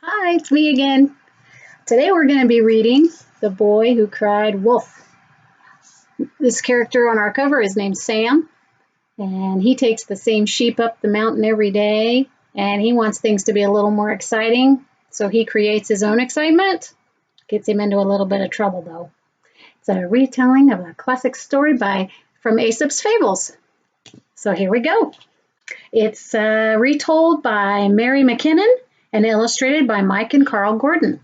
Hi, it's me again. Today we're going to be reading The Boy Who Cried Wolf. This character on our cover is named Sam, and he takes the same sheep up the mountain every day, and he wants things to be a little more exciting, so he creates his own excitement. Gets him into a little bit of trouble, though. It's a retelling of a classic story from Aesop's Fables. So here we go. It's retold by Mairi Mackinnon and illustrated by Mike and Carl Gordon.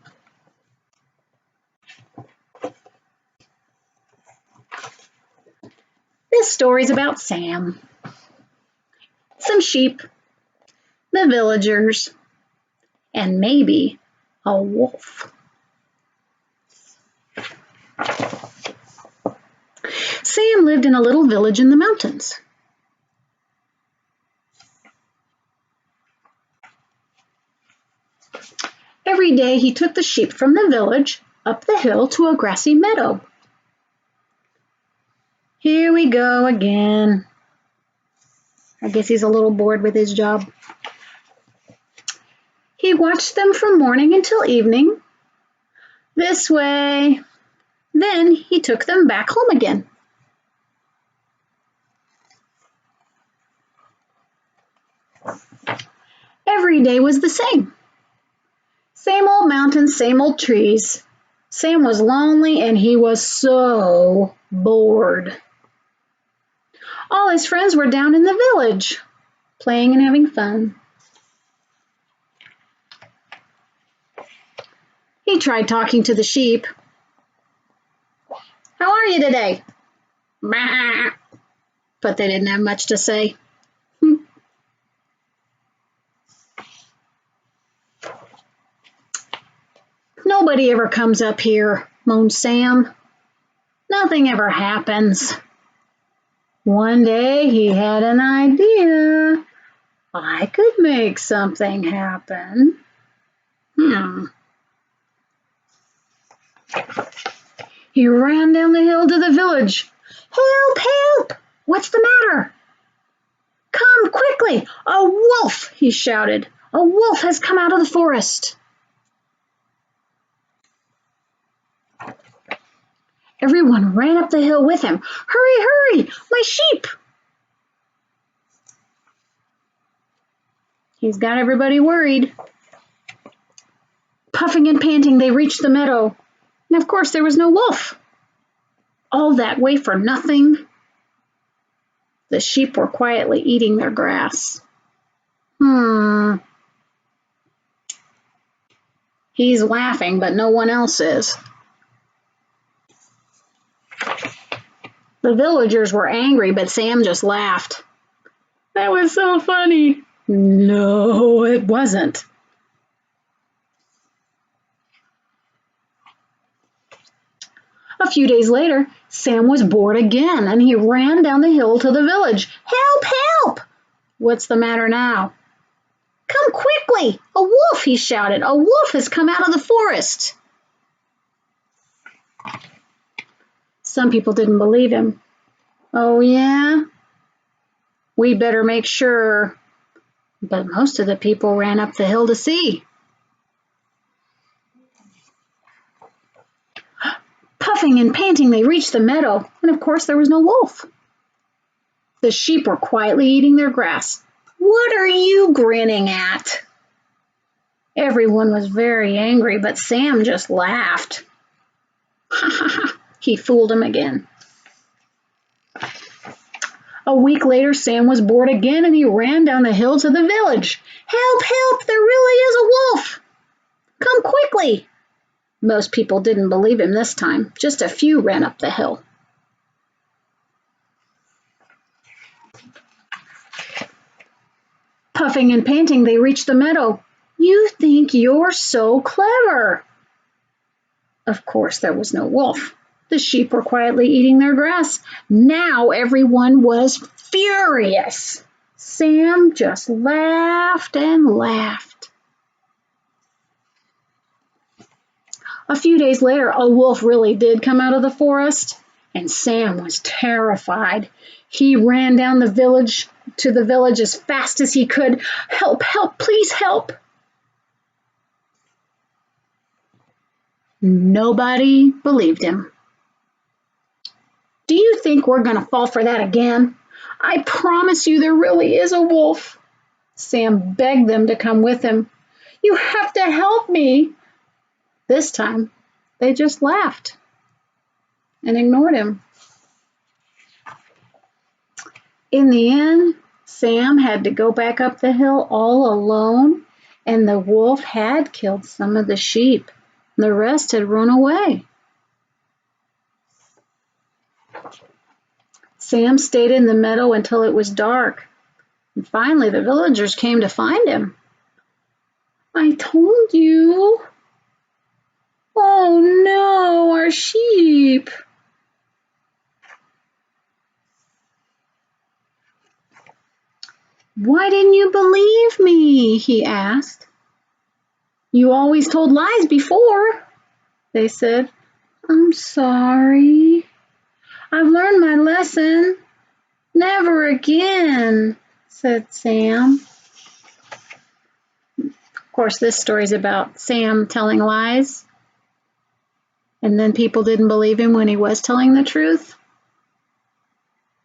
This story's about Sam, some sheep, the villagers, and maybe a wolf. Sam lived in a little village in the mountains. Every day he took the sheep from the village up the hill to a grassy meadow. Here we go again. I guess he's a little bored with his job. He watched them from morning until evening, this way. Then he took them back home again. Every day was the same. Same old mountains, same old trees. Sam was lonely and he was so bored. All his friends were down in the village, playing and having fun. He tried talking to the sheep. How are you today? Bah. But they didn't have much to say. Nobody ever comes up here, moaned Sam. Nothing ever happens. One day he had an idea. I could make something happen. He ran down the hill to the village. Help, help! What's the matter? Come quickly! A wolf! He shouted. A wolf has come out of the forest. Everyone ran up the hill with him. Hurry, hurry! My sheep! He's got everybody worried. Puffing and panting, they reached the meadow. And of course, there was no wolf. All that way for nothing. The sheep were quietly eating their grass. He's laughing, but no one else is. The villagers were angry, but Sam just laughed. That was so funny. No, it wasn't. A few days later, Sam was bored again, and he ran down the hill to the village. Help, help! What's the matter now? Come quickly! A wolf, he shouted. A wolf has come out of the forest. Some people didn't believe him. Oh, yeah? We better make sure. But most of the people ran up the hill to see. Puffing and panting, they reached the meadow, and of course there was no wolf. The sheep were quietly eating their grass. What are you grinning at? Everyone was very angry, but Sam just laughed. He fooled him again. A week later, Sam was bored again, and he ran down the hill to the village. Help, help, there really is a wolf. Come quickly. Most people didn't believe him this time. Just a few ran up the hill. Puffing and panting, they reached the meadow. You think you're so clever. Of course, there was no wolf. The sheep were quietly eating their grass. Now everyone was furious. Sam just laughed and laughed. A few days later, a wolf really did come out of the forest, and Sam was terrified. He ran down to the village as fast as he could. Help, help, please help. Nobody believed him. Do you think we're going to fall for that again? I promise you there really is a wolf. Sam begged them to come with him. You have to help me. This time, they just laughed and ignored him. In the end, Sam had to go back up the hill all alone, and the wolf had killed some of the sheep. The rest had run away. Sam stayed in the meadow until it was dark, and finally the villagers came to find him. I told you. Oh no, our sheep. Why didn't you believe me? He asked. You always told lies before, they said. I'm sorry. I've learned my lesson. Never again, said Sam. Of course, this story is about Sam telling lies, and then people didn't believe him when he was telling the truth.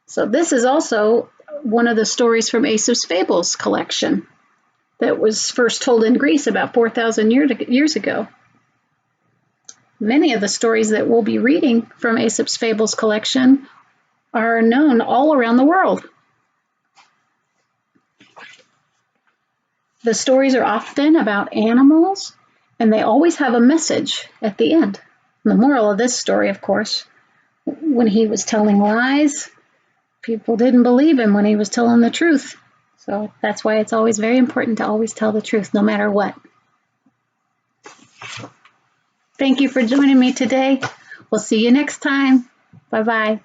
So this is also one of the stories from Aesop's Fables collection that was first told in Greece about 4,000 years ago. Many of the stories that we'll be reading from Aesop's Fables collection are known all around the world. The stories are often about animals, and they always have a message at the end. The moral of this story, of course, when he was telling lies, people didn't believe him when he was telling the truth. So that's why it's always very important to always tell the truth, no matter what. Thank you for joining me today. We'll see you next time. Bye-bye.